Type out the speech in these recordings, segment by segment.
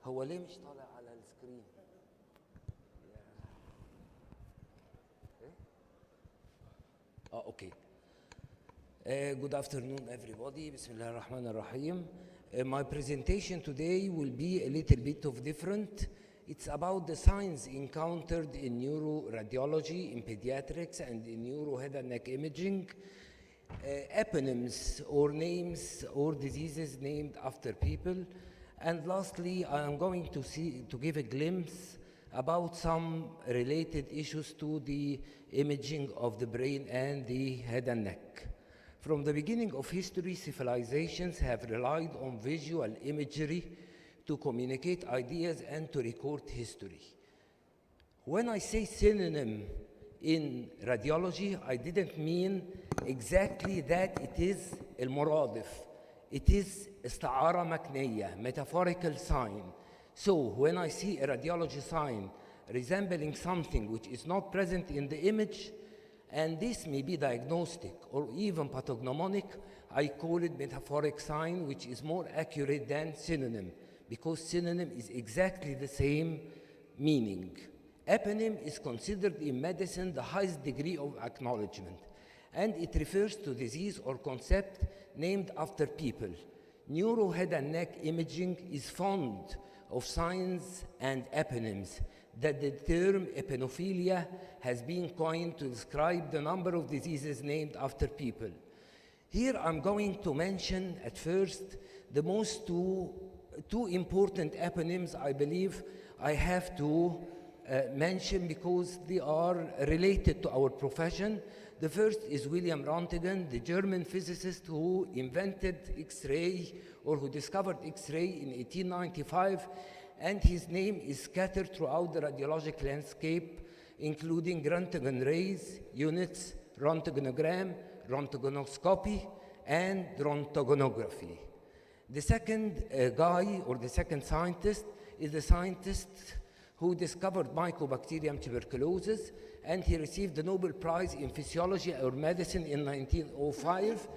هو ليه مش طالع على السكرين؟ Okay. Good afternoon, everybody. Bismillah ar-Rahman ar-Rahim. My presentation today will be a little bit of different. It's about the signs encountered in neuroradiology, in pediatrics, and in neuro head and neck imaging. Eponyms, or names or diseases named after people. And lastly, I am going to give a glimpse about some related issues to the imaging of the brain and the head and neck. From the beginning of history, civilizations have relied on visual imagery to communicate ideas and to record history. When I say synonym in radiology, I didn't mean exactly that it is المرادف. It is استعارة مكنية, metaphorical sign. So when I see a radiology sign resembling something which is not present in the image, and this may be diagnostic or even pathognomonic, I call it metaphoric sign, which is more accurate than synonym, because synonym is exactly the same meaning. Eponym is considered in medicine the highest degree of acknowledgement, and it refers to disease or concept named after people. Neuro head and neck imaging is fond of signs and eponyms, that the term eponophilia has been coined to describe the number of diseases named after people. Here I'm going to mention at first the most two important eponyms I believe I have to mention because they are related to our profession. The first is William Röntgen, the German physicist who invented X-ray or who discovered X-ray in 1895, and his name is scattered throughout the radiologic landscape, including Röntgen rays, units, Röntgenogram, Röntgenoscopy, and Röntgenography. The second guy, or the second scientist, is the scientist who discovered Mycobacterium tuberculosis, and he received the Nobel Prize in Physiology or Medicine in 1905.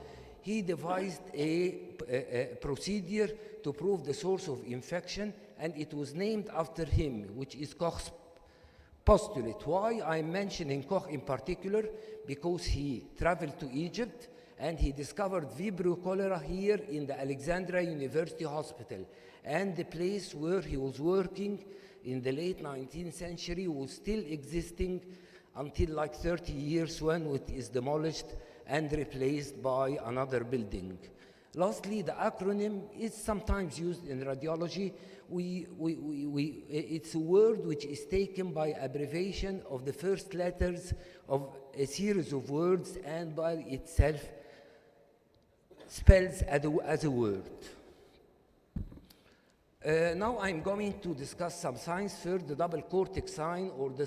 He devised a procedure to prove the source of infection, and it was named after him, which is Koch's postulate. Why I'm mentioning Koch in particular? Because he traveled to Egypt and he discovered Vibrio cholera here in the Alexandria University Hospital, and the place where he was working in the late 19th century was still existing until like 30 years when it is demolished and replaced by another building. Lastly, the acronym is sometimes used in radiology. It's a word which is taken by abbreviation of the first letters of a series of words and by itself spells as a word. Now I'm going to discuss some signs. First, the double cortex sign, or the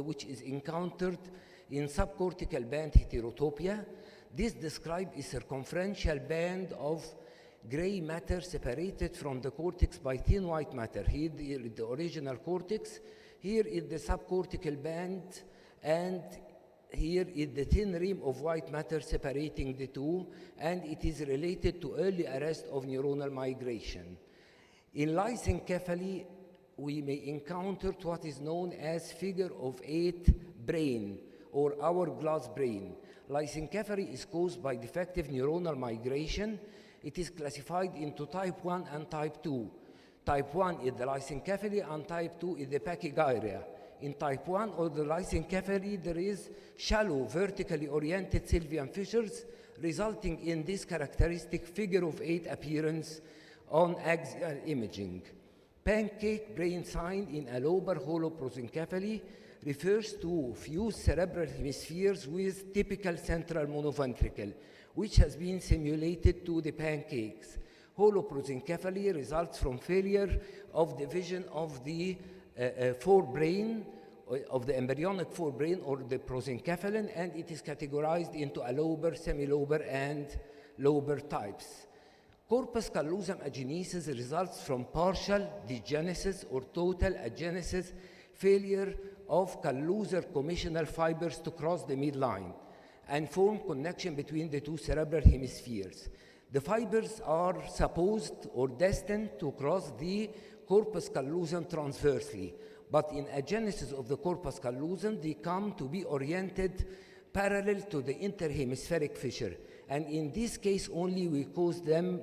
which is encountered in subcortical band heterotopia. This describes a circumferential band of gray matter separated from the cortex by thin white matter. Here is the original cortex, here is the subcortical band, and here is the thin rim of white matter separating the two, and it is related to early arrest of neuronal migration. In lysencephaly, we may encounter what is known as figure of 8 brain, or hourglass brain. Lysencephaly is caused by defective neuronal migration. It is classified into type 1 and type 2. Type 1 is the lysencephaly and type 2 is the pachygyria. In type 1 or the lysencephaly, there is shallow, vertically oriented sylvian fissures, resulting in this characteristic figure of 8 appearance on axial imaging. Pancake brain sign in a lobar holoprosencephaly refers to fused cerebral hemispheres with typical central monoventricle, which has been simulated to the pancakes. Holoprosencephaly results from failure of division of the forebrain, of the embryonic forebrain, or the prosencephalon, and it is categorized into allobar, semilobar, and lobar types. Corpus Callusimogenesis results from partial degenesis or total agenesis, failure of callular commissional fibers to cross the midline and form connection between the two cerebral hemispheres. The fibers are supposed or destined to cross the corpus callosum transversely. But in agenesis of the corpus callosum, they come to be oriented parallel to the interhemispheric fissure. And in this case only, we call them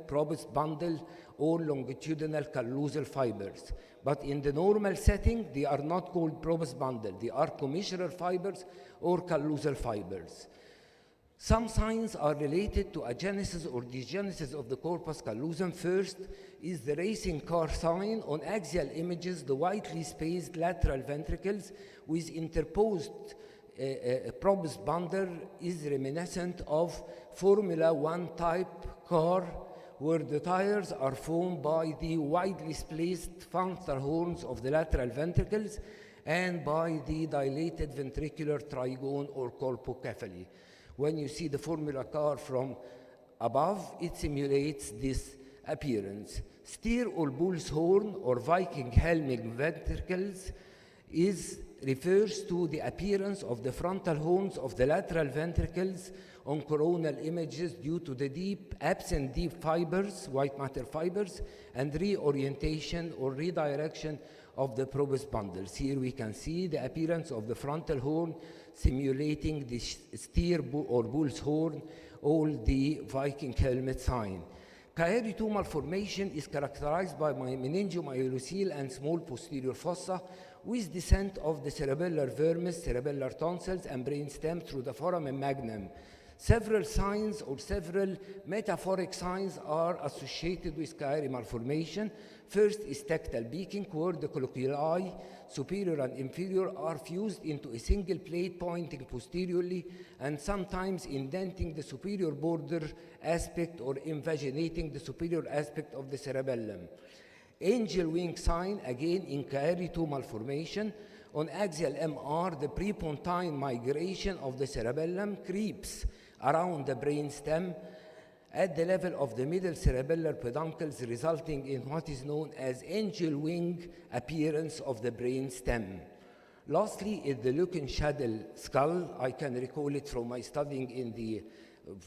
probus bundle or longitudinal callosal fibers. But in the normal setting, they are not called probus bundle. They are commissural fibers or callosal fibers. Some signs are related to agenesis or degenesis of the corpus callosum. First is the racing car sign. On axial images, the widely spaced lateral ventricles with interposed probus bundle is reminiscent of Formula One type car, where the tires are formed by the widely spaced functor horns of the lateral ventricles and by the dilated ventricular trigone or colpocephaly. When you see the Formula car from above, it simulates this appearance. Steer or bull's horn or Viking helming ventricles refers to the appearance of the frontal horns of the lateral ventricles on coronal images due to the absent deep fibers, white matter fibers, and reorientation or redirection of the probus bundles. Here we can see the appearance of the frontal horn simulating the steer or bull's horn, all the Viking helmet sign. Kaeri 2 malformation is characterized by meningomyelocele and small posterior fossa with descent of the cerebellar vermis, cerebellar tonsils, and brainstem through the foramen magnum. Several signs or several metaphoric signs are associated with Kaeri malformation. First is tactile beaking, where the colliculi, superior and inferior, are fused into a single plate pointing posteriorly and sometimes indenting the superior border aspect or invaginating the superior aspect of the cerebellum. Angel wing sign, again in Kaeri 2 malformation. On axial MR, the prepontine migration of the cerebellum creeps around the brainstem at the level of the middle cerebellar peduncles, resulting in what is known as angel wing appearance of the brainstem. Lastly is the Leuken-Schädel skull. I can recall it from my studying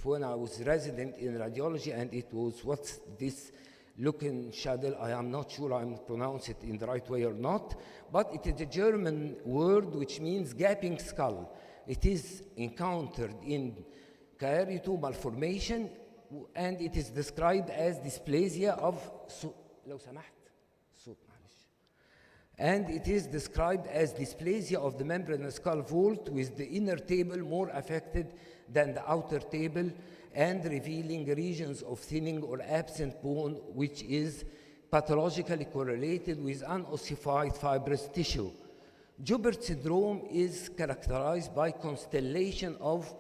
when I was resident in radiology, and it was, what's this Leuken-Schädel? I am not sure I'm pronouncing it in the right way or not, but it is a German word which means gaping skull. It is encountered in Kaeri 2 malformation, and it is described as dysplasia of and it is described as dysplasia of the membranous skull vault, with the inner table more affected than the outer table and revealing regions of thinning or absent bone, which is pathologically correlated with unossified fibrous tissue. Gilbert syndrome is characterized by constellation of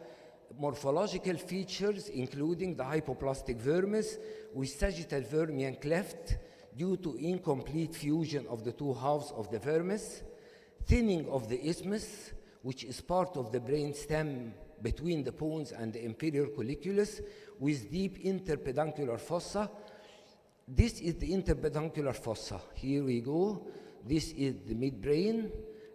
morphological features, including the hypoplastic vermis with sagittal vermian cleft due to incomplete fusion of the two halves of the vermis, thinning of the isthmus, which is part of the brainstem between the pons and the inferior colliculus, with deep interpeduncular fossa. This is the interpeduncular fossa. Here we go. This is the midbrain,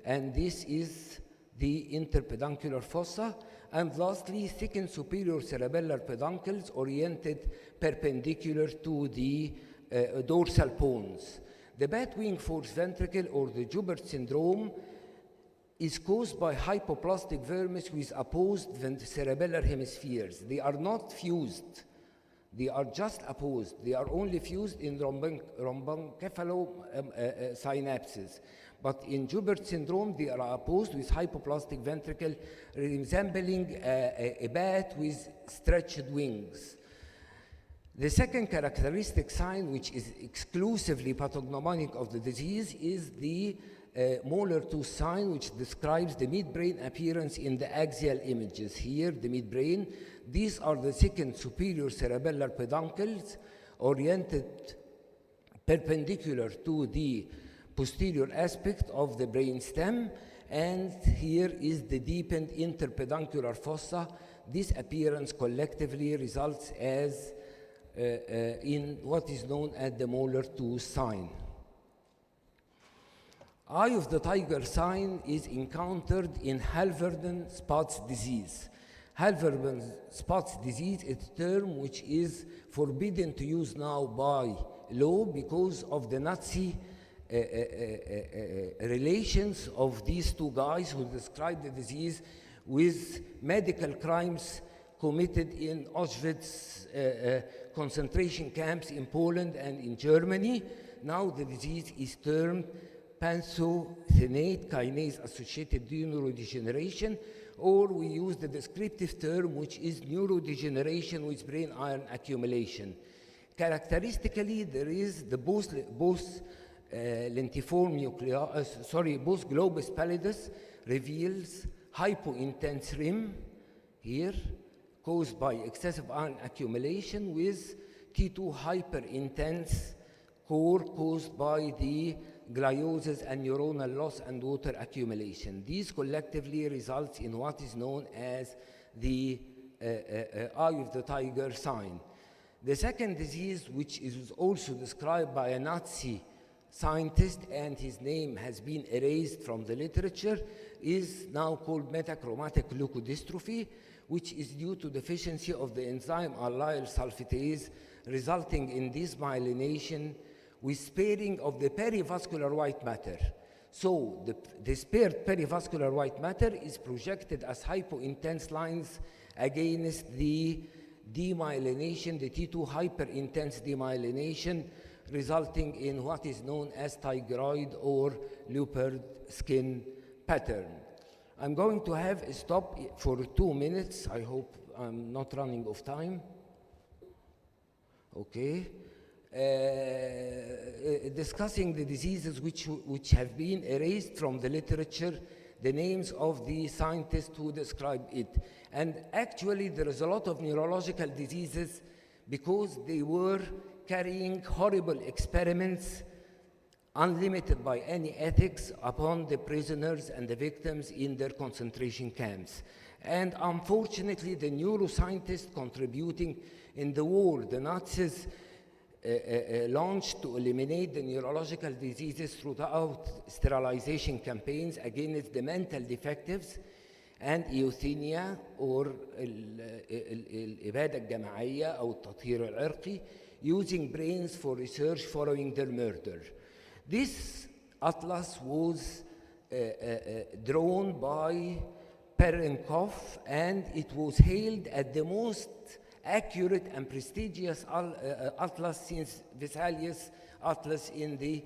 and this is the interpeduncular fossa. And lastly, thickened superior cerebellar peduncles oriented perpendicular to the dorsal pons. The bat wing force ventricle, or the Gilbert syndrome, is caused by hypoplastic vermis with opposed cerebellar hemispheres. They are not fused. They are just opposed. They are only fused in rhomboencephalosynapses. But in Gilbert syndrome, they are opposed with hypoplastic ventricle resembling a bat with stretched wings. The second characteristic sign, which is exclusively pathognomonic of the disease, is the molar tooth sign, which describes the midbrain appearance in the axial images. Here, the midbrain. These are the thickened superior cerebellar peduncles oriented perpendicular to the posterior aspect of the brainstem, and here is the deepened interpeduncular fossa. This appearance collectively results as in what is known as the molar tooth sign. Eye of the tiger sign is encountered in Halverden spots disease. Halverden spots disease is a term which is forbidden to use now by law because of the Nazi relations of these two guys who described the disease with medical crimes committed in Auschwitz concentration camps in Poland and in Germany. Now the disease is termed pantothenate kinase-associated neurodegeneration, or we use the descriptive term, which is neurodegeneration with brain iron accumulation. Characteristically, there is the both lentiform nuclei, both globus pallidus reveals hypointense rim here, caused by excessive iron accumulation, with T2 hyperintense core caused by the gliosis and neuronal loss and water accumulation. These collectively results in what is known as the eye of the tiger sign. The second disease, which is also described by a Nazi scientist, and his name has been erased from the literature, is now called metachromatic leukodystrophy, which is due to deficiency of the enzyme allyl sulfatase, resulting in dysmyelination with sparing of the perivascular white matter. So the spared perivascular white matter is projected as hypointense lines against the demyelination, the T2 hyperintense demyelination, resulting in what is known as tigroid or leopard skin pattern. I'm going to have a stop for 2 minutes. I hope I'm not running off time. Okay. Discussing the diseases which have been erased from the literature, the names of the scientists who described it. And actually, there is a lot of neurological diseases because they were carrying horrible experiments unlimited by any ethics upon the prisoners and the victims in their concentration camps. And unfortunately, the neuroscientists contributing in the war, the Nazis launched to eliminate the neurological diseases throughout sterilization campaigns against the mental defectives and euthanasia or الإبادة الجماعية أو التطهير العرقي, using brains for research following their murder. This atlas was drawn by Perenkov, and it was hailed as the most accurate and prestigious atlas since Vesalius' atlas in the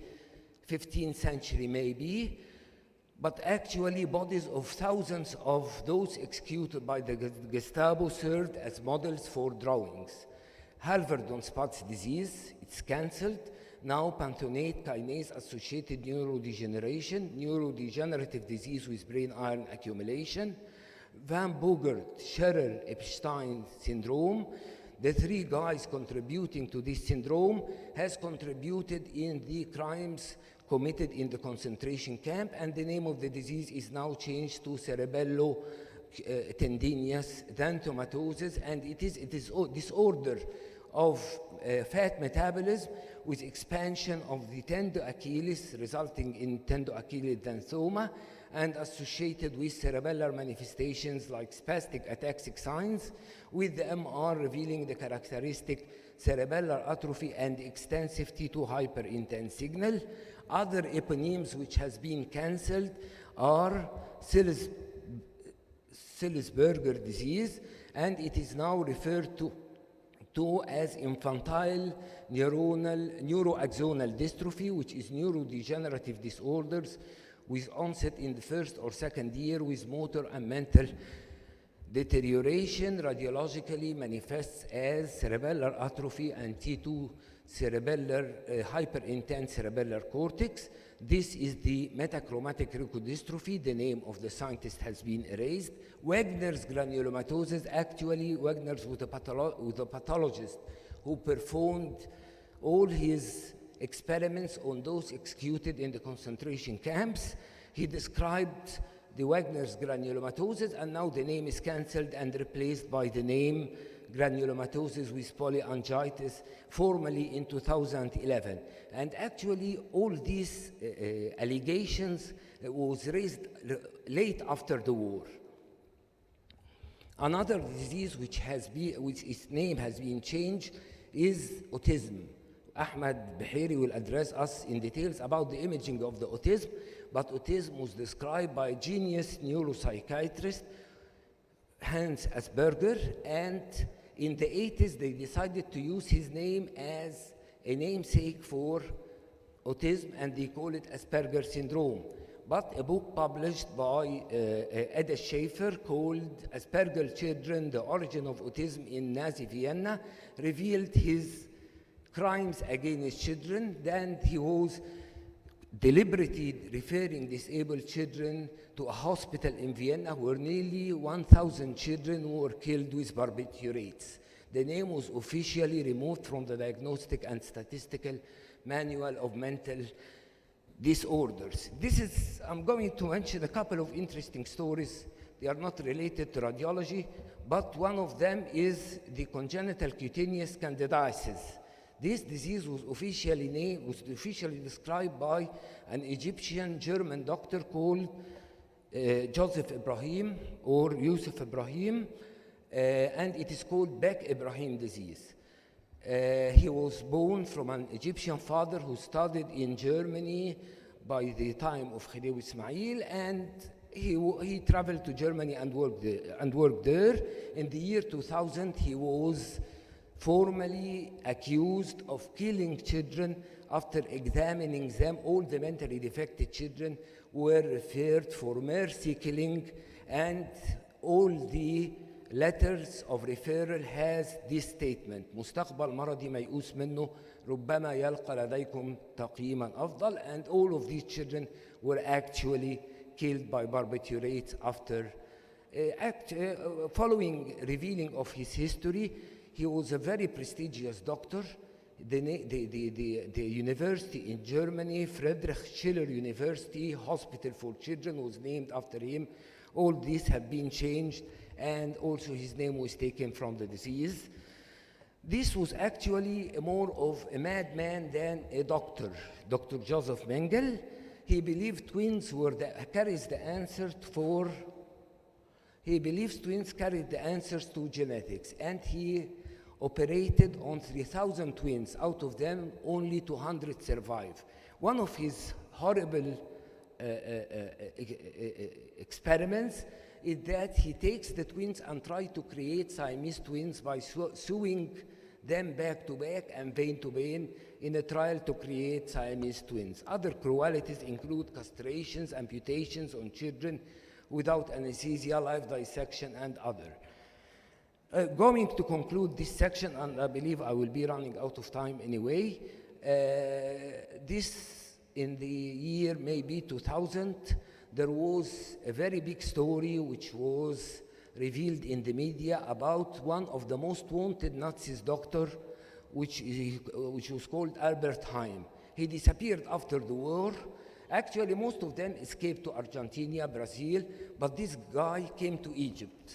15th century maybe. But actually, bodies of thousands of those executed by the Gestapo served as models for drawings. Halverdon-Spatz disease, it's cancelled. Now pantothenate kinase-associated neurodegeneration, neurodegenerative disease with brain iron accumulation. Van Bogaert-Scherer-Epstein syndrome. The three guys contributing to this syndrome has contributed in the crimes committed in the concentration camp, and the name of the disease is now changed to cerebello-tendinous xanthomatosis, and it is a disorder of fat metabolism with expansion of the tendo-Achilles, resulting in tendo-Achilles xanthoma, and associated with cerebellar manifestations like spastic ataxic signs, with the MR revealing the characteristic cerebellar atrophy and extensive T2 hyperintense signal. Other eponyms which has been cancelled are Silsberger disease, and it is now referred to as infantile neuroaxonal dystrophy, which is neurodegenerative disorders with onset in the first or second year with motor and mental deterioration. Radiologically manifests as cerebellar atrophy and T2 cerebellar hyperintense cerebellar cortex. This is the metachromatic leukodystrophy. The name of the scientist has been erased. Wagner's granulomatosis, actually Wagner's was a pathologist who performed all his experiments on those executed in the concentration camps. He described the Wagner's granulomatosis, and now the name is cancelled and replaced by the name granulomatosis with polyangiitis, formally in 2011. And actually, all these allegations was raised late after the war. Another disease which its name has been changed is autism. Ahmad Beheri will address us in details about the imaging of the autism, but autism was described by a genius neuropsychiatrist, Hans Asperger, and in the 80s they decided to use his name as a namesake for autism, and they call it Asperger Syndrome. But a book published by Ada Schaefer called Asperger Children, The Origin of Autism in Nazi Vienna revealed his crimes against children. Then he was deliberately referring disabled children to a hospital in Vienna where nearly 1,000 children were killed with barbiturates. The name was officially removed from the Diagnostic and Statistical Manual of Mental Disorders. I'm going to mention a couple of interesting stories. They are not related to radiology, but one of them is the congenital cutaneous candidiasis. This disease was officially described by an Egyptian German doctor called Joseph Ibrahim or Yusuf Ibrahim, and it is called Beck-Ibrahim disease. He was born from an Egyptian father who studied in Germany by the time of Khaled Ismail, and he traveled to Germany and worked there. In the year 2000, he was formally accused of killing children. After examining them, all the mentally defective children were referred for mercy killing, and all the letters of referral has this statement: مستقبل مرضي ميؤوس منه ربما يلقى لديكم تقييما أفضل. And all of these children were actually killed by barbiturates after following revealing of his history. He was a very prestigious doctor. The university in Germany, Friedrich Schiller University Hospital for Children, was named after him. All these have been changed, and also his name was taken from the disease. This was actually more of a madman than a doctor, Dr. Joseph Mengele. He believed twins carries the answers to genetics, and he operated on 3,000 twins. Out of them, only 200 survive. One of his horrible experiments is that he takes the twins and tries to create Siamese twins by sewing them back to back and vein to vein in a trial to create Siamese twins. Other cruelties include castrations, amputations on children without anesthesia, live dissection, and other. Going to conclude this section, and I believe I will be running out of time anyway. In the year maybe 2000, there was a very big story which was revealed in the media about one of the most wanted Nazi doctor, which was called Albert Heim. He disappeared after the war. Actually, most of them escaped to Argentina, Brazil, but this guy came to Egypt.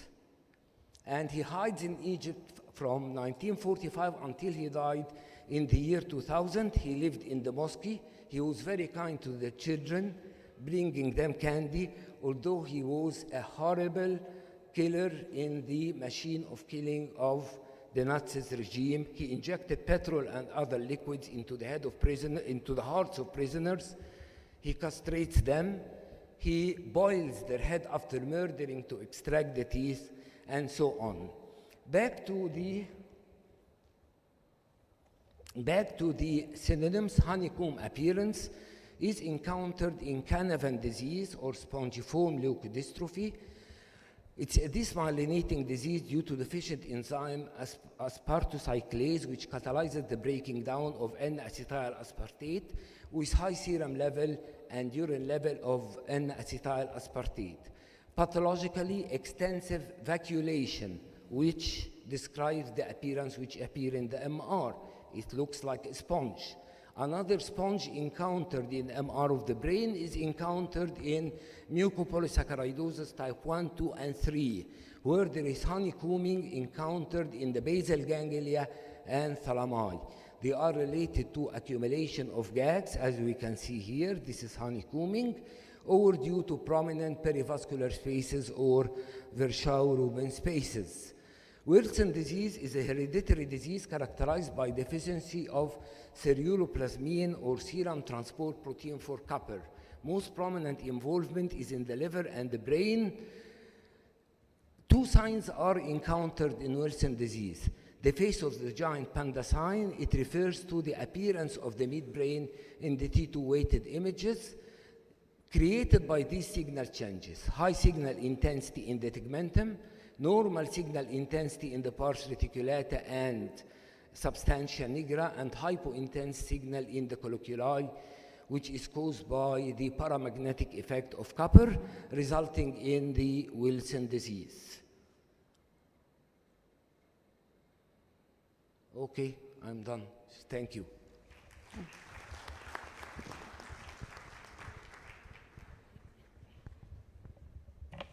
And he hides in Egypt from 1945 until he died in the year 2000. He lived in the mosque. He was very kind to the children, bringing them candy, although he was a horrible killer in the machine of killing of the Nazis regime. He injected petrol and other liquids into the hearts of prisoners. He castrates them. He boils their head after murdering to extract the teeth, and so on. Back to the synonyms. Honeycomb appearance is encountered in Canavan disease or spongiform leukodystrophy. It's a demyelinating disease due to deficient enzyme aspartocyclase, which catalyzes the breaking down of N-acetyl aspartate with high serum level and urine level of N-acetyl aspartate. Pathologically, extensive vacuolation, which describes the appearance which appear in the MR. It looks like a sponge. Another sponge encountered in MR of the brain is encountered in mucopolysaccharidosis type 1, 2, and 3, where there is honeycombing encountered in the basal ganglia and thalami. They are related to accumulation of gags, as we can see here. This is honeycombing, or due to prominent perivascular spaces or Virchow-Rubin spaces. Wilson disease is a hereditary disease characterized by deficiency of ceruloplasmin or serum transport protein for copper. Most prominent involvement is in the liver and the brain. Two signs are encountered in Wilson disease. The face of the giant panda sign, it refers to the appearance of the midbrain in the T2 weighted images created by these signal changes: high signal intensity in the tegmentum, normal signal intensity in the pars reticulata and substantia nigra, and hypointense signal in the colliculi, which is caused by the paramagnetic effect of copper, resulting in the Wilson disease. Okay, I'm done. Thank you.